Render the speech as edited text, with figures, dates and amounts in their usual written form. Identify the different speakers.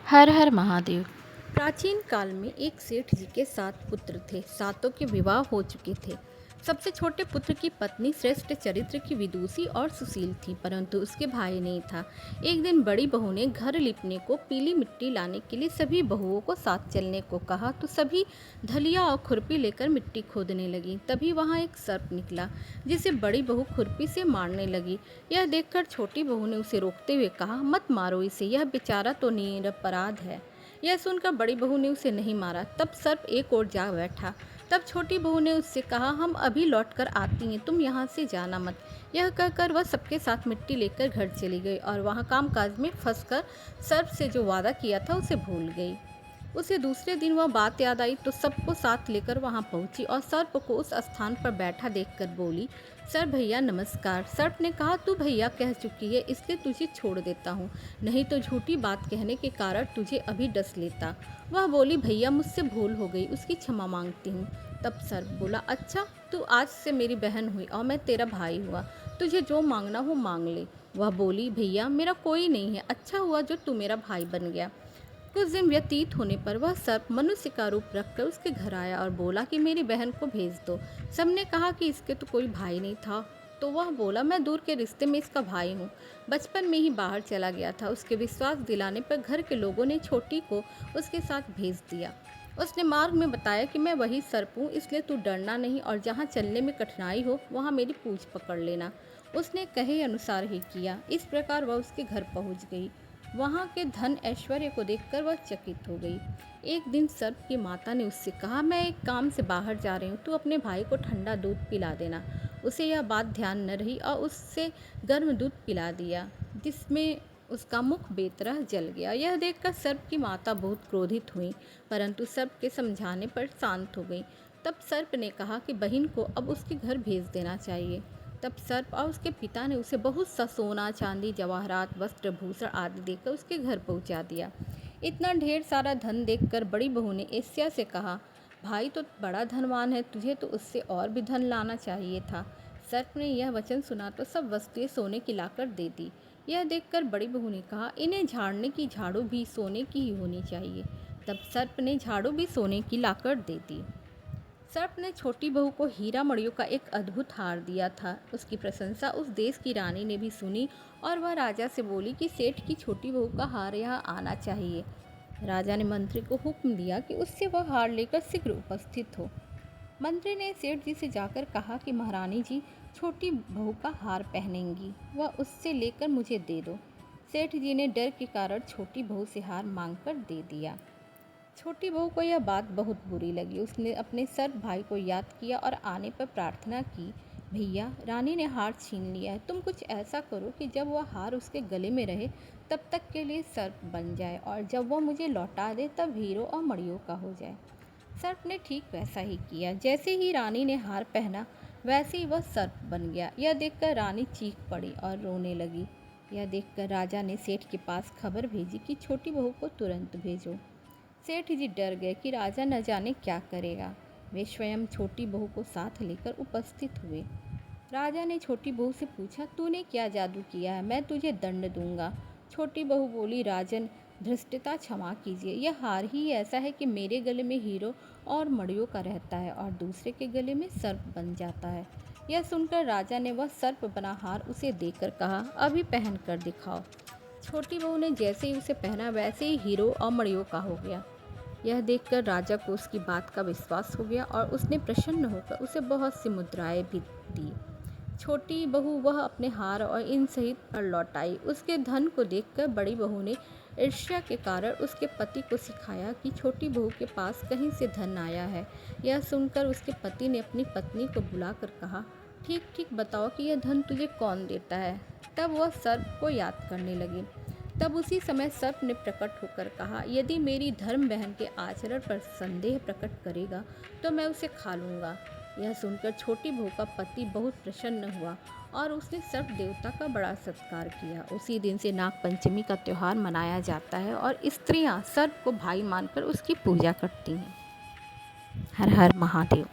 Speaker 1: हर हर महादेव।
Speaker 2: प्राचीन काल में एक सेठ जी के 7 पुत्र थे। सातों के विवाह हो चुके थे। सबसे छोटे पुत्र की पत्नी श्रेष्ठ चरित्र की विदुषी और सुशील थी, परंतु उसके भाई नहीं था। एक दिन बड़ी बहू ने घर लिपने को पीली मिट्टी लाने के लिए सभी बहुओं को साथ चलने को कहा, तो सभी धलिया और खुरपी लेकर मिट्टी खोदने लगी। तभी वहां एक सर्प निकला, जिसे बड़ी बहू खुरपी से मारने लगी। यह देखकर छोटी बहू ने उसे रोकते हुए कहा, मत मारो इसे, यह बेचारा तो निरपराध है। यह सुनकर बड़ी बहू ने उसे नहीं मारा। तब सर्प एक ओर जा बैठा। तब छोटी बहू ने उससे कहा, हम अभी लौटकर आती हैं, तुम यहाँ से जाना मत। यह कहकर वह सबके साथ मिट्टी लेकर घर चली गई और वहाँ कामकाज में फंसकर सर्प से जो वादा किया था उसे भूल गई। उसे दूसरे दिन वह बात याद आई तो सबको साथ लेकर वहां पहुंची और सर्प को उस स्थान पर बैठा देखकर बोली, सर भैया नमस्कार। सर्प ने कहा, तू भैया कह चुकी है, इसलिए तुझे छोड़ देता हूँ, नहीं तो झूठी बात कहने के कारण तुझे अभी डस लेता। वह बोली, भैया मुझसे भूल हो गई, उसकी क्षमा मांगती हूँ। तब सर्प बोला, अच्छा तू आज से मेरी बहन हुई और मैं तेरा भाई हुआ, तुझे जो मांगना हो मांग ले। वह बोली, भैया मेरा कोई नहीं है, अच्छा हुआ जो तू मेरा भाई बन गया। कुछ दिन व्यतीत होने पर वह सर्प मनुष्य का रूप रखकर उसके घर आया और बोला कि मेरी बहन को भेज दो। सबने कहा कि इसके तो कोई भाई नहीं था, तो वह बोला, मैं दूर के रिश्ते में इसका भाई हूँ, बचपन में ही बाहर चला गया था। उसके विश्वास दिलाने पर घर के लोगों ने छोटी को उसके साथ भेज दिया। उसने मार्ग में बताया कि मैं वही सर्प हूँ, इसलिए तू डरना नहीं और जहाँ चलने में कठिनाई हो वहाँ मेरी पूँछ पकड़ लेना। उसने कहे अनुसार ही किया। इस प्रकार वह उसके घर पहुँच गई। वहाँ के धन ऐश्वर्य को देखकर वह चकित हो गई। एक दिन सर्प की माता ने उससे कहा, मैं एक काम से बाहर जा रही हूँ, तू अपने भाई को ठंडा दूध पिला देना। उसे यह बात ध्यान न रही और उससे गर्म दूध पिला दिया, जिसमें उसका मुख बेतरह जल गया। यह देखकर सर्प की माता बहुत क्रोधित हुई, परंतु सर्प के समझाने पर शांत हो गई। तब सर्प ने कहा कि बहन को अब उसके घर भेज देना चाहिए। तब सर्प और उसके पिता ने उसे बहुत सा सोना, चांदी, जवाहरात, वस्त्र, भूषण आदि देकर उसके घर पहुंचा दिया। इतना ढेर सारा धन देखकर बड़ी बहू ने एशिया से कहा, भाई तो बड़ा धनवान है, तुझे तो उससे और भी धन लाना चाहिए था। सर्प ने यह वचन सुना तो सब वस्तुएं सोने की लाकर दे दी। यह देखकर बड़ी बहू ने कहा, इन्हें झाड़ने की झाड़ू भी सोने की ही होनी चाहिए। तब सर्प ने झाड़ू भी सोने की लाकर दे दी। सर्प ने छोटी बहू को हीरा मणियों का एक अद्भुत हार दिया था। उसकी प्रशंसा उस देश की रानी ने भी सुनी और वह राजा से बोली कि सेठ की छोटी बहू का हार यहाँ आना चाहिए। राजा ने मंत्री को हुक्म दिया कि उससे वह हार लेकर शीघ्र उपस्थित हो। मंत्री ने सेठ जी से जाकर कहा कि महारानी जी छोटी बहू का हार पहनेंगी, वह उससे लेकर मुझे दे दो। सेठ जी ने डर के कारण छोटी बहू से हार मांगकर दे दिया। छोटी बहू को यह बात बहुत बुरी लगी। उसने अपने सर्प भाई को याद किया और आने पर प्रार्थना की, भैया रानी ने हार छीन लिया है, तुम कुछ ऐसा करो कि जब वह हार उसके गले में रहे तब तक के लिए सर्प बन जाए और जब वह मुझे लौटा दे तब हीरो और मणियों का हो जाए। सर्प ने ठीक वैसा ही किया। जैसे ही रानी ने हार पहना वैसे ही वह सर्प बन गया। यह देखकर रानी चीख पड़ी और रोने लगी। यह देखकर राजा ने सेठ के पास खबर भेजी कि छोटी बहू को तुरंत भेजो। सेठ जी डर गए कि राजा न जाने क्या करेगा। वे स्वयं छोटी बहू को साथ लेकर उपस्थित हुए। राजा ने छोटी बहू से पूछा, तूने क्या जादू किया है, मैं तुझे दंड दूंगा। छोटी बहू बोली, राजन धृष्टता क्षमा कीजिए, यह हार ही ऐसा है कि मेरे गले में हीरो और मणियों का रहता है और दूसरे के गले में सर्प बन जाता है। यह सुनकर राजा ने वह सर्प बना हार उसे देकर कहा, अभी पहन कर दिखाओ। छोटी बहू ने जैसे ही उसे पहना वैसे ही हीरो और मणियों का हो गया। यह देखकर राजा को उसकी बात का विश्वास हो गया और उसने प्रसन्न होकर उसे बहुत सी मुद्राएं भी दी। छोटी बहू वह अपने हार और इन सहित पर लौट आई। उसके धन को देखकर बड़ी बहू ने ईर्ष्या के कारण उसके पति को सिखाया कि छोटी बहू के पास कहीं से धन आया है। यह सुनकर उसके पति ने अपनी पत्नी को बुलाकर कहा, ठीक ठीक बताओ कि यह धन तुझे कौन देता है। तब वह सर्प को याद करने लगी। तब उसी समय सर्प ने प्रकट होकर कहा, यदि मेरी धर्म बहन के आचरण पर संदेह प्रकट करेगा तो मैं उसे खा लूँगा। यह सुनकर छोटी बहू का पति बहुत प्रसन्न हुआ और उसने सर्प देवता का बड़ा सत्कार किया। उसी दिन से नाग पंचमी का त्यौहार मनाया जाता है और स्त्रियां सर्प को भाई मानकर उसकी पूजा करती हैं। हर हर महादेव।